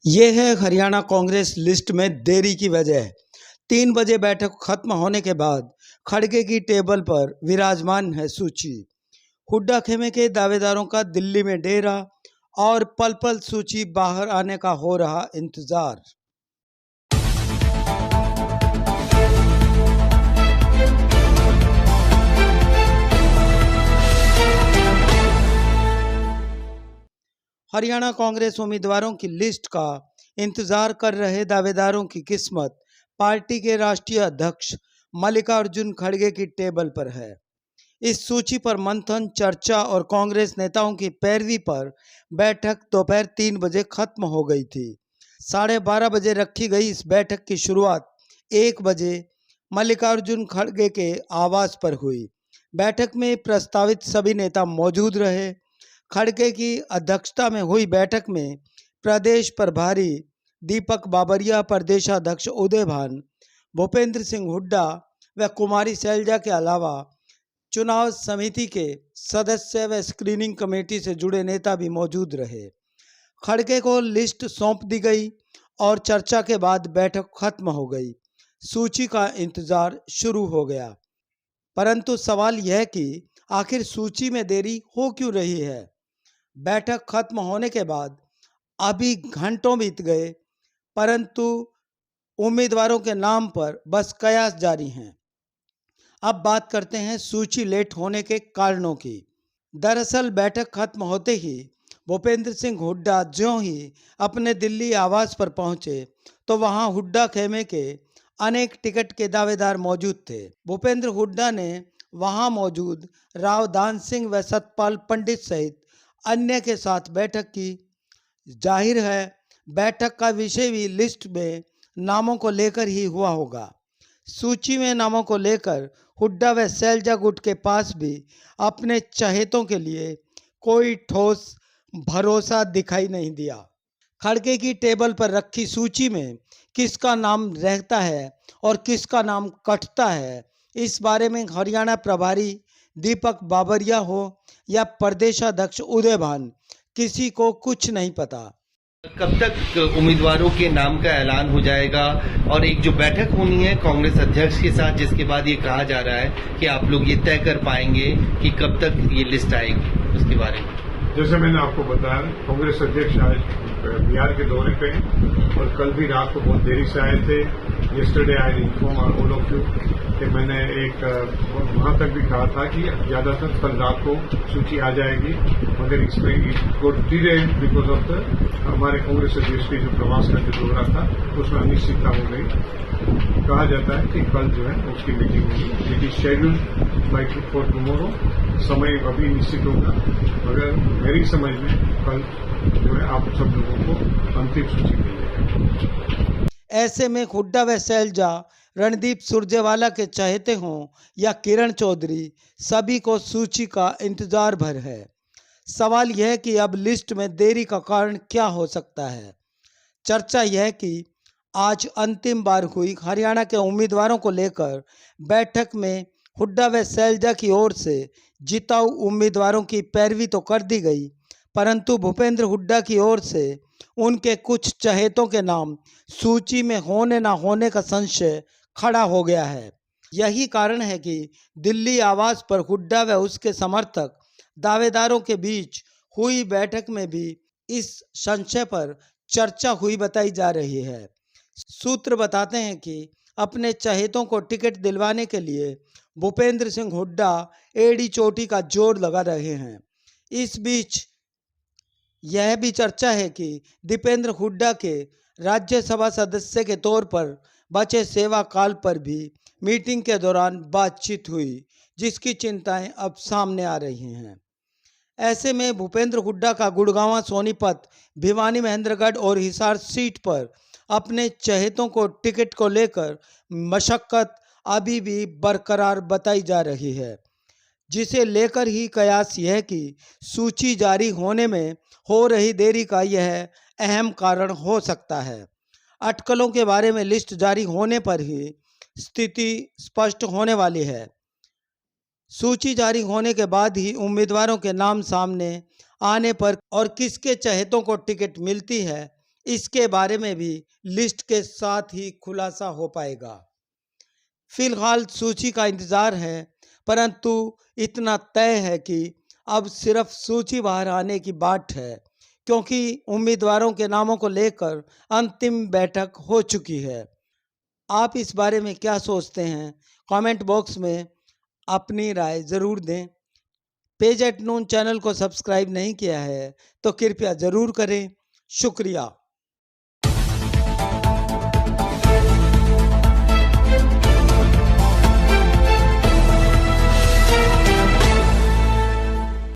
ये है हरियाणा कांग्रेस लिस्ट में देरी की वजह। 3 बजे बैठक खत्म होने के बाद खड़गे की टेबल पर विराजमान है सूची। हुड्डा खेमे के दावेदारों का दिल्ली में डेरा और पल पल सूची बाहर आने का हो रहा इंतजार। हरियाणा कांग्रेस उम्मीदवारों की लिस्ट का इंतजार कर रहे दावेदारों की किस्मत पार्टी के राष्ट्रीय अध्यक्ष मल्लिकार्जुन खड़गे की टेबल पर है। इस सूची पर मंथन, चर्चा और कांग्रेस नेताओं की पैरवी पर बैठक दोपहर 3 बजे खत्म हो गई थी। 12:30 बजे रखी गई इस बैठक की शुरुआत 1 बजे मल्लिकार्जुन खड़गे के आवास पर हुई। बैठक में प्रस्तावित सभी नेता मौजूद रहे। खड़गे की अध्यक्षता में हुई बैठक में प्रदेश प्रभारी दीपक बाबरिया, प्रदेशाध्यक्ष उदय भान, भूपेंद्र सिंह हुड्डा व कुमारी शैलजा के अलावा चुनाव समिति के सदस्य व स्क्रीनिंग कमेटी से जुड़े नेता भी मौजूद रहे। खड़गे को लिस्ट सौंप दी गई और चर्चा के बाद बैठक खत्म हो गई। सूची का इंतजार शुरू हो गया, परंतु सवाल यह कि आखिर सूची में देरी हो क्यों रही है। बैठक खत्म होने के बाद अभी घंटों बीत गए, परंतु उम्मीदवारों के नाम पर बस कयास जारी हैं। अब बात करते हैं सूची लेट होने के कारणों की। दरअसल बैठक खत्म होते ही भूपेंद्र सिंह हुड्डा ज्यों ही अपने दिल्ली आवास पर पहुंचे तो वहां हुड्डा खेमे के अनेक टिकट के दावेदार मौजूद थे। भूपेंद्र हुड्डा ने वहां मौजूद राव दान सिंह व सतपाल पंडित सहित अन्य के साथ बैठक की। जाहिर है बैठक का विषय भी लिस्ट में नामों को लेकर ही हुआ होगा। सूची में नामों को लेकर हुड्डा व शैलजा गुट के पास भी अपने चहेतों के लिए कोई ठोस भरोसा दिखाई नहीं दिया। खड़गे की टेबल पर रखी सूची में किसका नाम रहता है और किसका नाम कटता है, इस बारे में हरियाणा प्रभारी दीपक बाबरिया हो या प्रदेशाध्यक्ष उदय भान, किसी को कुछ नहीं पता। कब तक उम्मीदवारों के नाम का ऐलान हो जाएगा और एक जो बैठक होनी है कांग्रेस अध्यक्ष के साथ, जिसके बाद ये कहा जा रहा है कि आप लोग ये तय कर पाएंगे कि कब तक ये लिस्ट आएगी, उसके बारे में? जैसे मैंने आपको बताया, कांग्रेस अध्यक्ष आज बिहार के दौरे पे हैं और कल भी रात को बहुत देरी से आए थे। Yesterday I inform all of you कि मैंने एक वहां तक भी कहा था कि ज्यादातर कल रात को सूची आ जाएगी, मगर इसमें it delay because of the हमारे कांग्रेस अध्यक्ष के जो प्रवास का जो दौरा था उसमें अनिश्चितता हो गई। कहा जाता है कि कल जो है उसकी मीटिंग होगी, it is schedule by for tomorrow. समय अभी निश्चित होगा, मगर मेरी समझ में कल जो है आप सब लोगों को अंतिम सूची मिल जाएगी। ऐसे में हुड्डा व शैलजा, रणदीप सुरजेवाला के चहेते हों या किरण चौधरी, सभी को सूची का इंतजार भर है। सवाल यह है कि अब लिस्ट में देरी का कारण क्या हो सकता है। चर्चा यह कि आज अंतिम बार हुई हरियाणा के उम्मीदवारों को लेकर बैठक में हुड्डा व शैलजा की ओर से जिताऊ उम्मीदवारों की पैरवी तो कर दी गई, परंतु भूपेंद्र हुड्डा की ओर से उनके कुछ चहेतों के नाम सूची में होने ना होने का संशय खड़ा हो गया है। यही कारण है कि दिल्ली आवास पर हुड्डा व उसके समर्थक दावेदारों के बीच हुई बैठक में भी इस संशय पर चर्चा हुई बताई जा रही है। सूत्र बताते हैं कि अपने चहेतों को टिकट दिलवाने के लिए भूपेंद्र सिंह हुड्डा एड़ी चोटी का जोर लगा रहे हैं। इस बीच यह भी चर्चा है कि दीपेंद्र हुड्डा के राज्यसभा सदस्य के तौर पर बचे सेवा काल पर भी मीटिंग के दौरान बातचीत हुई, जिसकी चिंताएं अब सामने आ रही हैं। ऐसे में भूपेंद्र हुड्डा का गुड़गांव, सोनीपत, भिवानी, महेंद्रगढ़ और हिसार सीट पर अपने चहेतों को टिकट को लेकर मशक्कत अभी भी बरकरार बताई जा रही है, जिसे लेकर ही कयास यह कि सूची जारी होने में हो रही देरी का यह अहम कारण हो सकता है। अटकलों के बारे में लिस्ट जारी होने पर ही स्थिति स्पष्ट होने वाली है। सूची जारी होने के बाद ही उम्मीदवारों के नाम सामने आने पर और किसके चहेतों को टिकट मिलती है, इसके बारे में भी लिस्ट के साथ ही खुलासा हो पाएगा। फिलहाल सूची का इंतजार है, परंतु इतना तय है कि अब सिर्फ सूची बाहर आने की बाट है, क्योंकि उम्मीदवारों के नामों को लेकर अंतिम बैठक हो चुकी है। आप इस बारे में क्या सोचते हैं? कमेंट बॉक्स में अपनी राय ज़रूर दें। पेज एट नून चैनल को सब्सक्राइब नहीं किया है तो कृपया ज़रूर करें। शुक्रिया।